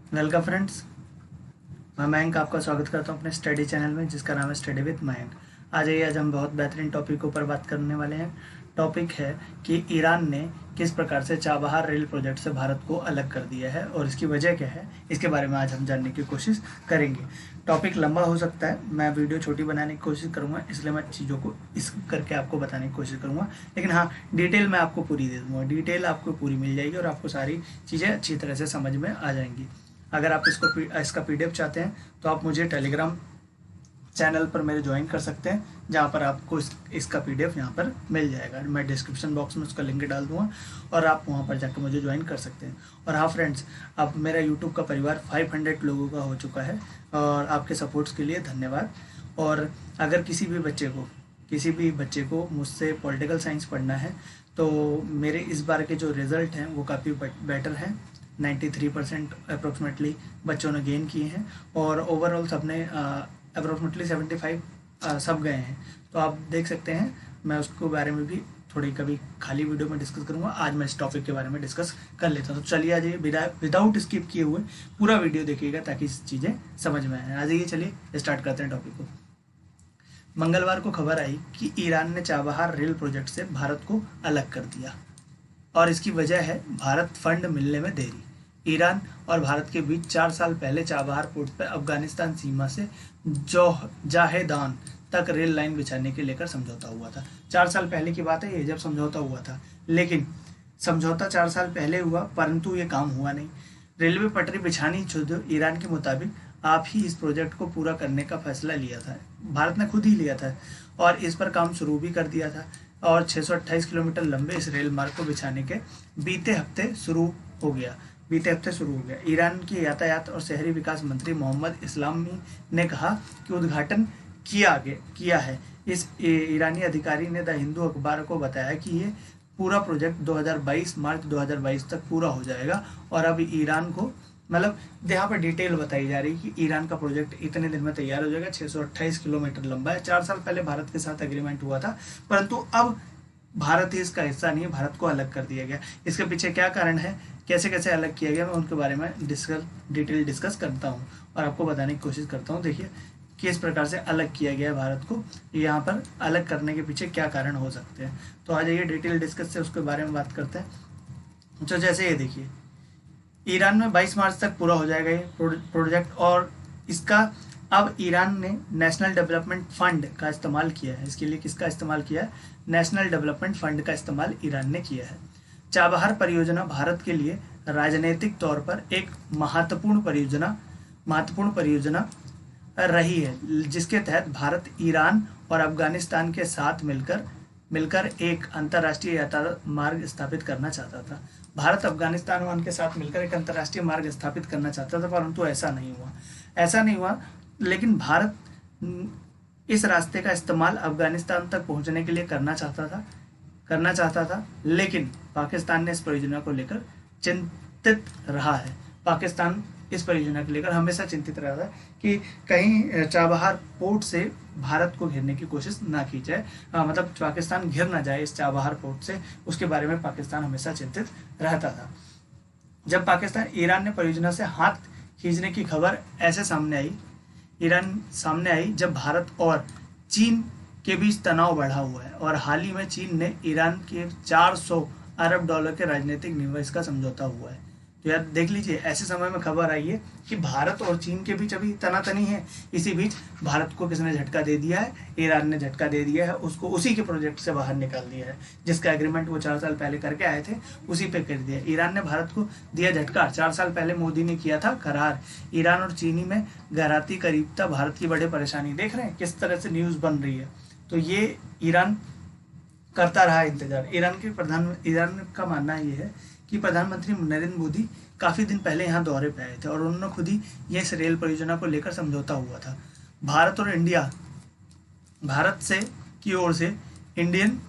Welcome friends. मैं मयंक आपका स्वागत करता हूं अपने स्टडी चैनल में जिसका नाम है स्टडी विद मयंक। आज हम बहुत बेहतरीन टॉपिक के ऊपर बात करने वाले हैं। टॉपिक है कि ईरान ने किस प्रकार से चाबहार रेल प्रोजेक्ट से भारत को अलग कर दिया है और इसकी वजह क्या है, इसके बारे में आज हम जानने की कोशिश करेंगे। टॉपिक लंबा हो सकता है, मैं वीडियो छोटी बनाने की कोशिश करूंगा, इसलिए मैं चीज़ों को इस करके आपको बताने की कोशिश करूंगा। लेकिन हाँ, डिटेल मैं आपको पूरी दे दूंगा, डिटेल आपको पूरी मिल जाएगी और आपको सारी चीज़ें अच्छी तरह से समझ में आ जाएंगी। अगर आप इसका पीडीएफ चाहते हैं तो आप मुझे टेलीग्राम चैनल पर मेरे ज्वाइन कर सकते हैं, जहाँ पर आपको इसका पीडीएफ यहाँ पर मिल जाएगा। मैं डिस्क्रिप्शन बॉक्स में उसका लिंक डाल दूंगा और आप वहाँ पर जाकर मुझे ज्वाइन कर सकते हैं। और हाँ फ्रेंड्स, अब मेरा यूट्यूब का परिवार 500 लोगों का हो चुका है और आपके सपोर्ट्स के लिए धन्यवाद। और अगर किसी भी बच्चे को मुझसे पॉलिटिकल साइंस पढ़ना है तो मेरे इस बार के जो रिज़ल्ट हैं वो काफ़ी बेटर हैं। 93% अप्रोक्सीमेटली बच्चों ने गेन किए हैं और ओवरऑल सबने अप्रोक्सीमेटली 75 सब गए हैं। तो आप देख सकते हैं, मैं उसके बारे में भी थोड़ी कभी खाली वीडियो में डिस्कस करूंगा। आज मैं इस टॉपिक के बारे में डिस्कस कर लेता हूँ। तो चलिए आज ये विदाउट स्किप किए हुए पूरा वीडियो देखिएगा ताकि चीज़ें समझ में आए। आज ये चलिए स्टार्ट करते हैं टॉपिक को। मंगलवार को खबर आई कि ईरान ने चाबहार रेल प्रोजेक्ट से भारत को अलग कर दिया और इसकी वजह है भारत फंड मिलने में देरी। ईरान और भारत के बीच 4 साल पहले चाबहार पोर्ट पर अफगानिस्तान सीमा से जाहेदान तक रेल लाइन बिछाने के लेकर समझौता हुआ था। 4 साल पहले की बात है ये, जब समझौता हुआ था। लेकिन समझौता 4 साल पहले हुआ परंतु ये काम हुआ नहीं। रेलवे पटरी बिछानी शुद्ध ईरान के मुताबिक आप ही इस प्रोजेक्ट को पूरा करने का फैसला लिया था। भारत ने खुद ही लिया था और इस पर काम शुरू भी कर दिया था और 628 किलोमीटर लंबे इस रेल मार्ग को बिछाने के बीते हफ्ते शुरू हो गया। ईरान के यातायात और शहरी विकास मंत्री मोहम्मद इस्लामी ने कहा कि उद्घाटन किया है। इस ईरानी अधिकारी ने द हिंदू अखबार को बताया कि ये पूरा प्रोजेक्ट 2022 मार्च 2022 तक पूरा हो जाएगा और अब ईरान को मतलब यहाँ पर डिटेल बताई जा रही है कि ईरान का प्रोजेक्ट इतने दिन में तैयार हो जाएगा। 628 किलोमीटर लंबा है। 4 साल पहले भारत के साथ एग्रीमेंट हुआ था परंतु अब भारत ही इसका हिस्सा नहीं है, भारत को अलग कर दिया गया। इसके पीछे क्या कारण है, कैसे कैसे अलग किया गया, मैं उनके बारे में डिटेल डिस्कस करता हूँ और आपको बताने की कोशिश करता हूँ। देखिए किस प्रकार से अलग किया गया है भारत को, यहाँ पर अलग करने के पीछे क्या कारण हो सकते हैं। तो आ जाइए डिटेल डिस्कस से उसके बारे में बात करते हैं। तो जैसे ये देखिए, ईरान में 22 मार्च तक पूरा हो जाएगा ये प्रोजेक्ट और इसका अब ईरान ने नेशनल डेवलपमेंट फंड का इस्तेमाल किया है। इसके लिए किसका इस्तेमाल किया है? नेशनल डेवलपमेंट फंड का इस्तेमाल ईरान ने किया है। चाबहार परियोजना भारत के लिए राजनीतिक तौर पर एक महत्वपूर्ण परियोजना रही है, जिसके तहत भारत ईरान और अफगानिस्तान के साथ मिलकर एक अंतर्राष्ट्रीय यातायात मार्ग स्थापित करना चाहता था। भारत अफगानिस्तान के साथ मिलकर एक अंतर्राष्ट्रीय मार्ग स्थापित करना चाहता था परंतु ऐसा नहीं हुआ। लेकिन भारत इस रास्ते का इस्तेमाल अफगानिस्तान तक पहुंचने के लिए करना चाहता था, लेकिन पाकिस्तान ने इस परियोजना को लेकर चिंतित रहा है। पाकिस्तान इस परियोजना को लेकर हमेशा चिंतित रहा है कि कहीं चाबहार पोर्ट से भारत को घेरने की कोशिश ना की जाए, मतलब पाकिस्तान घिर ना जाए इस चाबहार पोर्ट से, उसके बारे में पाकिस्तान हमेशा चिंतित रहता था। जब ईरान ने परियोजना से हाथ खींचने की खबर ऐसे सामने आई जब भारत और चीन के बीच तनाव बढ़ा हुआ है और हाल ही में चीन ने ईरान के 400 अरब डॉलर के राजनीतिक निवेश का समझौता हुआ है। तो यार देख लीजिए, ऐसे समय में खबर आई है कि भारत और चीन के बीच अभी तनातनी है। इसी बीच भारत को किसने झटका दे दिया है? ईरान ने झटका दे दिया है, उसको उसी के प्रोजेक्ट से बाहर निकाल दिया है जिसका एग्रीमेंट वो 4 साल पहले करके आए थे, उसी पे कर दिया। ईरान ने भारत को दिया झटका। 4 साल पहले मोदी ने किया था करार। ईरान और चीनी में गहराती करीबता भारत की बड़ी परेशानी। देख रहे हैं किस तरह से न्यूज़ बन रही है। तो ये ईरान करता रहा इंतजार। ईरान का मानना ये है कि प्रधानमंत्री नरेंद्र मोदी काफ़ी दिन पहले यहाँ दौरे पे आए थे और उन्होंने खुद ही ये इस रेल परियोजना को लेकर समझौता हुआ था। भारत से की ओर से Indian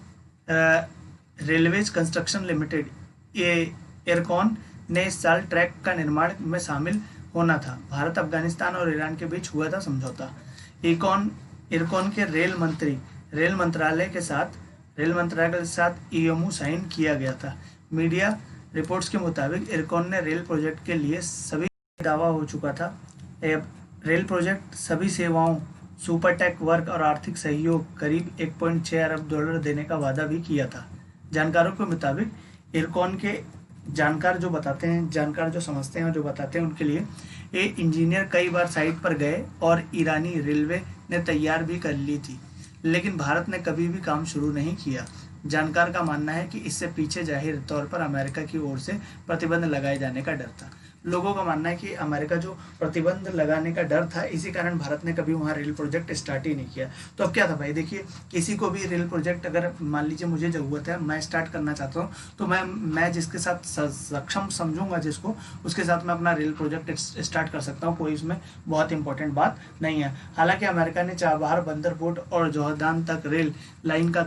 railways construction limited aircon ने इस साल ट्रैक का निर्माण में शामिल होना था। भारत, अफगानिस्तान और ईरान के बीच हुआ था समझौता। एयरकॉन के रेल मंत्रालय के साथ ईएमओ साइन किया गया था। मीडिया रिपोर्ट्स के मुताबिक एयरकॉन ने रेल प्रोजेक्ट के लिए सभी दावा हो चुका था। रेल प्रोजेक्ट सभी सेवाओं, सुपरटेक वर्क और आर्थिक सहयोग करीब 1.6 अरब डॉलर देने का वादा भी किया था। जानकारों के मुताबिक इरकॉन के जानकार जो समझते हैं और जो बताते हैं उनके लिए ये इंजीनियर कई बार साइट पर गए और ईरानी रेलवे ने तैयार भी कर ली थी, लेकिन भारत ने कभी भी काम शुरू नहीं किया। जानकार का मानना है कि इससे पीछे जाहिर तौर पर अमेरिका की ओर से प्रतिबंध लगाए जाने का डर था। लोगों का मानना है कि अमेरिका जो प्रतिबंध लगाने का डर था, इसी कारण भारत ने कभी वहाँ रेल प्रोजेक्ट स्टार्ट ही नहीं किया। तो अब क्या था भाई, देखिए किसी को भी रेल प्रोजेक्ट अगर मान लीजिए मुझे ज़रूरत है, मैं स्टार्ट करना चाहता हूँ, तो मैं जिसके साथ सक्षम समझूंगा जिसको, उसके साथ मैं अपना रेल प्रोजेक्ट स्टार्ट कर सकता हूँ। कोई इसमें बहुत इंपॉर्टेंट बात नहीं है। हालांकि अमेरिका ने चाबहार बंदर पोर्ट और जोहरदान तक रेल लाइन का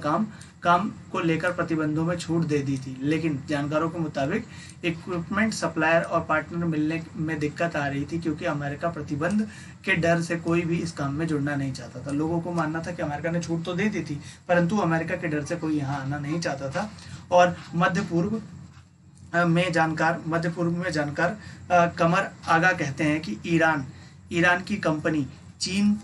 काम को लेकर प्रतिबंधों में छूट दे दी थी, लेकिन जानकारों के मुताबिक इक्विपमेंट सप्लायर और पार्टनर मिलने में दिक्कत आ रही थी, क्योंकि अमेरिका प्रतिबंध के डर से कोई भी इस काम में जुड़ना नहीं चाहता था। लोगों को मानना था कि अमेरिका ने छूट तो दे दी थी, परंतु अमेरिका के डर से कोई यहाँ आना नहीं चाहता था। और मध्य पूर्व में जानकार कमर आगा कहते हैं कि ईरान की कंपनी चीन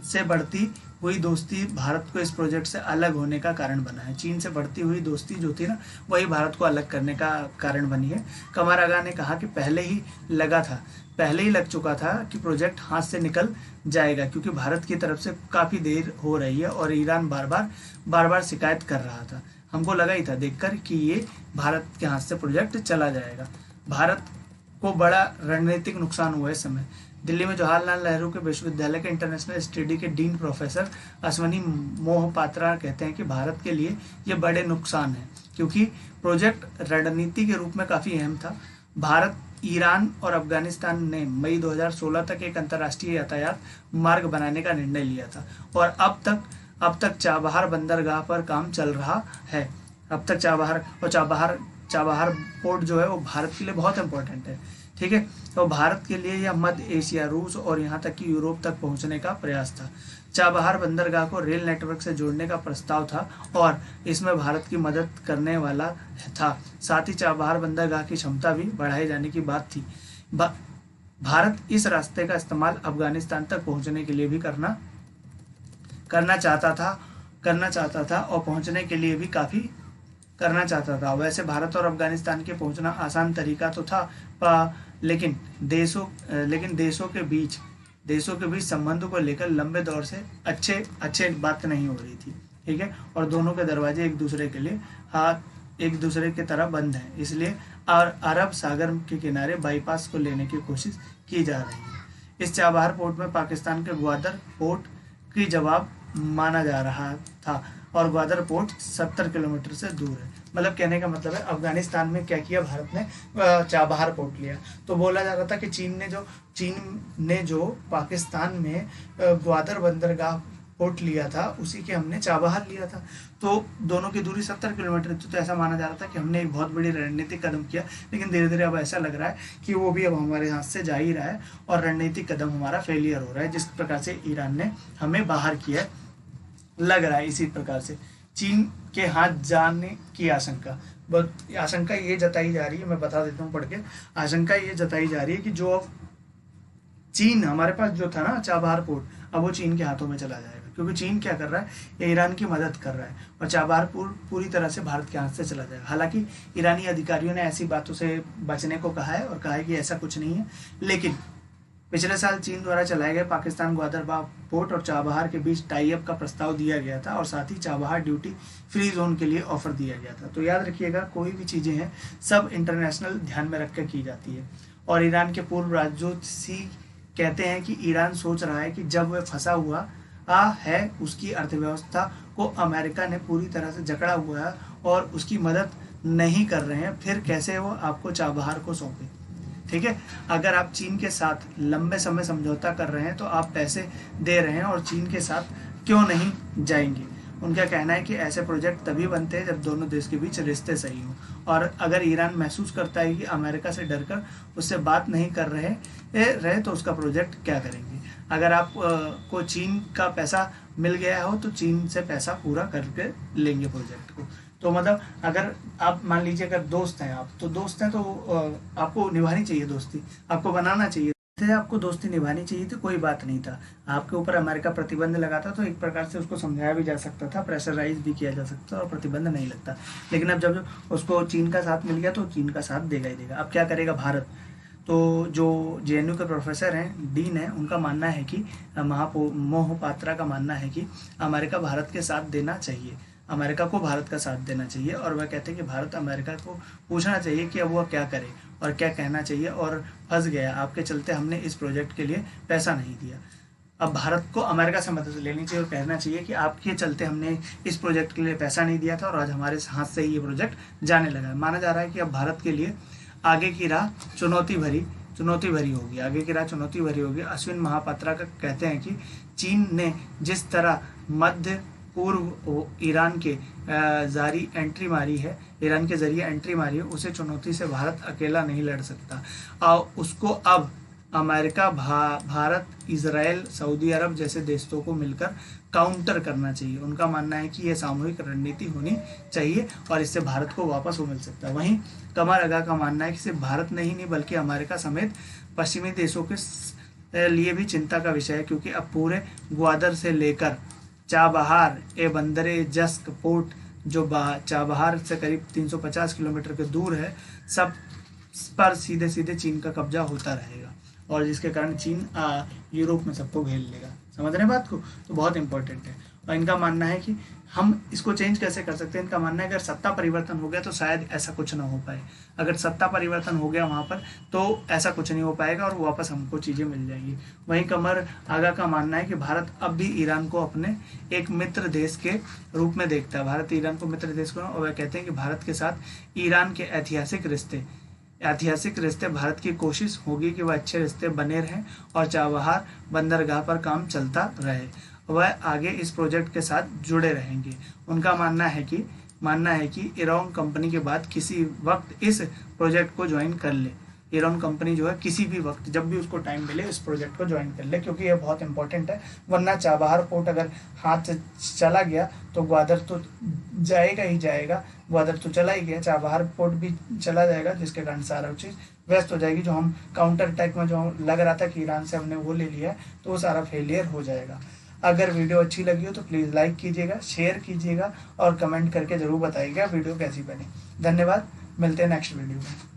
से बढ़ती हुई दोस्ती भारत को इस प्रोजेक्ट से अलग होने का कारण बना है। चीन से बढ़ती हुई दोस्ती जो थी ना, वही भारत को अलग करने का कारण बनी है। कमर आगा ने कहा कि पहले ही लग चुका था कि प्रोजेक्ट हाथ से निकल जाएगा, क्योंकि भारत की तरफ से काफ़ी देर हो रही है और ईरान बार बार शिकायत कर रहा था। हमको लगा ही था देखकर कि ये भारत के हाथ से प्रोजेक्ट चला जाएगा। भारत को बड़ा रणनीतिक नुकसान हुआ इस समय। दिल्ली में जवाहरलाल नेहरू के विश्वविद्यालय के इंटरनेशनल स्टडी के डीन प्रोफेसर अश्वनी मोहपात्रा कहते हैं कि भारत के लिए ये बड़े नुकसान है, क्योंकि प्रोजेक्ट रणनीति के रूप में काफ़ी अहम था। भारत, ईरान और अफगानिस्तान ने मई 2016 तक एक अंतर्राष्ट्रीय यातायात मार्ग बनाने का निर्णय लिया था, और अब तक चाबहार बंदरगाह पर काम चल रहा है। अब तक चाबहार पोर्ट जो है वो भारत के लिए बहुत इंपॉर्टेंट है। ठीक है, तो भारत के लिए यह मध्य एशिया, रूस और यहाँ तक कि यूरोप तक पहुँचने का प्रयास था। चाबहार बंदरगाह को रेल नेटवर्क से जोड़ने का प्रस्ताव था और इसमें भारत की मदद करने वाला था। साथ ही चाबहार बंदरगाह की क्षमता भी बढ़ाए जाने की बात थी। भारत इस रास्ते का इस्तेमाल अफगानिस्तान तक पहुँचने के लिए भी करना चाहता था और पहुँचने के लिए भी काफ़ी करना चाहता था। वैसे भारत और अफगानिस्तान के पहुंचना आसान तरीका तो था, लेकिन देशों के बीच संबंधों को लेकर लंबे दौर से अच्छे बात नहीं हो रही थी। ठीक है, और दोनों के दरवाजे एक दूसरे के तरह बंद हैं, इसलिए अरब सागर के किनारे बाईपास को लेने की कोशिश की जा रही है। इस चाबहार पोर्ट में पाकिस्तान के ग्वादर पोर्ट की जवाब माना जा रहा था, और ग्वादर पोर्ट 70 किलोमीटर से दूर है। मतलब कहने का मतलब है, अफगानिस्तान में क्या किया भारत ने, चाबहार पोर्ट लिया। तो बोला जा रहा था कि चीन ने जो पाकिस्तान में ग्वादर बंदरगाह पोर्ट लिया था, उसी के हमने चाबहार लिया था। तो दोनों की दूरी 70 किलोमीटर थी। तो ऐसा माना जा रहा था कि हमने एक बहुत बड़ी रणनीतिक कदम किया, लेकिन धीरे धीरे अब ऐसा लग रहा है कि वो भी अब हमारे हाथ से जा ही रहा है और रणनीतिक कदम हमारा फेलियर हो रहा है, जिस प्रकार से ईरान ने हमें बाहर किया है, लग रहा है इसी प्रकार से। चीन के हाथ जाने की आशंका ये जताई जा रही है, मैं बता देता हूँ पढ़ के। आशंका ये जताई जा रही है कि जो अब चीन, हमारे पास जो था ना चाबहार पोर्ट, अब वो चीन के हाथों में चला जाएगा, क्योंकि चीन क्या कर रहा है, ये ईरान की मदद कर रहा है, और चाबहार पूरी तरह से भारत के हाथ से चला जाएगा। हालांकि ईरानी अधिकारियों ने ऐसी बातों से बचने को कहा है और कहा है कि ऐसा कुछ नहीं है, लेकिन पिछले साल चीन द्वारा चलाए गए पाकिस्तान ग्वादर पोर्ट और चाबहार के बीच टाई अप का प्रस्ताव दिया गया था, और साथ ही चाबहार ड्यूटी फ्री जोन के लिए ऑफर दिया गया था। तो याद रखिएगा, कोई भी चीज़ें हैं सब इंटरनेशनल ध्यान में रख कर की जाती है। और ईरान के पूर्व राजदूत सी कहते हैं कि ईरान सोच रहा है कि जब वह फंसा हुआ है, उसकी अर्थव्यवस्था को अमेरिका ने पूरी तरह से जकड़ा हुआ है और उसकी मदद नहीं कर रहे हैं, फिर कैसे वो आपको चाबहार को सौंपे। ठीक है, अगर आप चीन के साथ लंबे समय समझौता कर रहे हैं तो आप पैसे दे रहे हैं और चीन के साथ क्यों नहीं जाएंगे। उनका कहना है कि ऐसे प्रोजेक्ट तभी बनते हैं जब दोनों देश के बीच रिश्ते सही हों, और अगर ईरान महसूस करता है कि अमेरिका से डरकर उससे बात नहीं कर रहे तो उसका प्रोजेक्ट क्या करेंगे। अगर आप को चीन का पैसा मिल गया हो तो चीन से पैसा पूरा करके लेंगे प्रोजेक्ट को। तो मतलब अगर आप मान लीजिए अगर दोस्त हैं आप, तो दोस्त हैं तो आपको निभानी चाहिए दोस्ती, आपको बनाना चाहिए थे, आपको दोस्ती निभानी चाहिए थी, कोई बात नहीं था। आपके ऊपर अमेरिका प्रतिबंध लगाता तो एक प्रकार से उसको समझाया भी जा सकता था, प्रेशराइज भी किया जा सकता था और प्रतिबंध नहीं लगता। लेकिन अब जब उसको चीन का साथ मिल गया तो चीन का साथ देगा ही देगा। अब क्या करेगा भारत? तो जो जेएनयू के प्रोफेसर हैं, डीन है, उनका मानना है कि मोहपात्रा का मानना है कि अमेरिका भारत के साथ देना चाहिए, अमेरिका को भारत का साथ देना चाहिए। और वह कहते हैं कि भारत अमेरिका को पूछना चाहिए कि अब वह क्या करे और क्या कहना चाहिए, और फंस गया आपके चलते हमने इस प्रोजेक्ट के लिए पैसा नहीं दिया। अब भारत को अमेरिका से मदद लेनी चाहिए और कहना चाहिए कि आपके चलते हमने इस प्रोजेक्ट के लिए पैसा नहीं दिया था और आज हमारे हाथ से ही ये प्रोजेक्ट जाने लगा है। माना जा रहा है कि अब भारत के लिए आगे की राह चुनौती भरी होगी, आगे की राह चुनौती भरी होगी। अश्विन महापात्रा का कहते हैं कि चीन ने जिस तरह मध्य पूर्व ईरान के जारी एंट्री मारी है, ईरान के जरिए एंट्री मारी है, उसे चुनौती से भारत अकेला नहीं लड़ सकता। और उसको अब अमेरिका, भारत, इजराइल, सऊदी अरब जैसे देशों को मिलकर काउंटर करना चाहिए। उनका मानना है कि यह सामूहिक रणनीति होनी चाहिए और इससे भारत को वापस वो मिल सकता है। वहीं कमर अगा का मानना है कि सिर्फ भारत नहीं बल्कि अमेरिका समेत पश्चिमी देशों के लिए भी चिंता का विषय है, क्योंकि अब पूरे ग्वादर से लेकर चाबहार ए बंदरे जस्क पोर्ट, जो चाबहार से करीब 350 किलोमीटर के दूर है, सब पर सीधे सीधे चीन का कब्जा होता रहेगा और जिसके कारण चीन यूरोप में सबको घेर लेगा। समझ रहे हैं बात को? तो बहुत इंपॉर्टेंट है। और इनका मानना है कि हम इसको चेंज कैसे कर सकते हैं। इनका मानना है अगर सत्ता परिवर्तन हो गया तो शायद ऐसा कुछ ना हो पाए। अगर सत्ता परिवर्तन हो गया वहाँ पर तो ऐसा कुछ नहीं हो पाएगा और वापस हमको चीज़ें मिल जाएंगी। वहीं कमर आगा का मानना है कि भारत अब भी ईरान को अपने एक मित्र देश के रूप में देखता है। भारत ईरान को मित्र देश को, और वह कहते हैं कि भारत के साथ ईरान के ऐतिहासिक रिश्ते भारत की कोशिश होगी कि वह अच्छे रिश्ते बने रहें और चाबहार बंदरगाह पर काम चलता रहे। वह आगे इस प्रोजेक्ट के साथ जुड़े रहेंगे। उनका मानना है कि ईरान कंपनी के बाद किसी वक्त इस प्रोजेक्ट को ज्वाइन कर ले। ईरान कंपनी जो है किसी भी वक्त जब भी उसको टाइम मिले इस प्रोजेक्ट को ज्वाइन कर ले, क्योंकि यह बहुत इंपॉर्टेंट है। वरना चाबहार पोर्ट अगर हाथ से चला गया तो ग्वादर तो जाएगा ही जाएगा, ग्वादर तो चला ही गया, चाबहार पोर्ट भी चला जाएगा, जिसके कारण सारा चीज़ व्यस्त हो जाएगी। जो हम काउंटर अटैक में जो लग रहा था कि ईरान से हमने वो ले लिया है तो वो सारा फेलियर हो जाएगा। अगर वीडियो अच्छी लगी हो तो प्लीज़ लाइक कीजिएगा, शेयर कीजिएगा और कमेंट करके ज़रूर बताइएगा वीडियो कैसी बनी। धन्यवाद, मिलते हैं नेक्स्ट वीडियो में।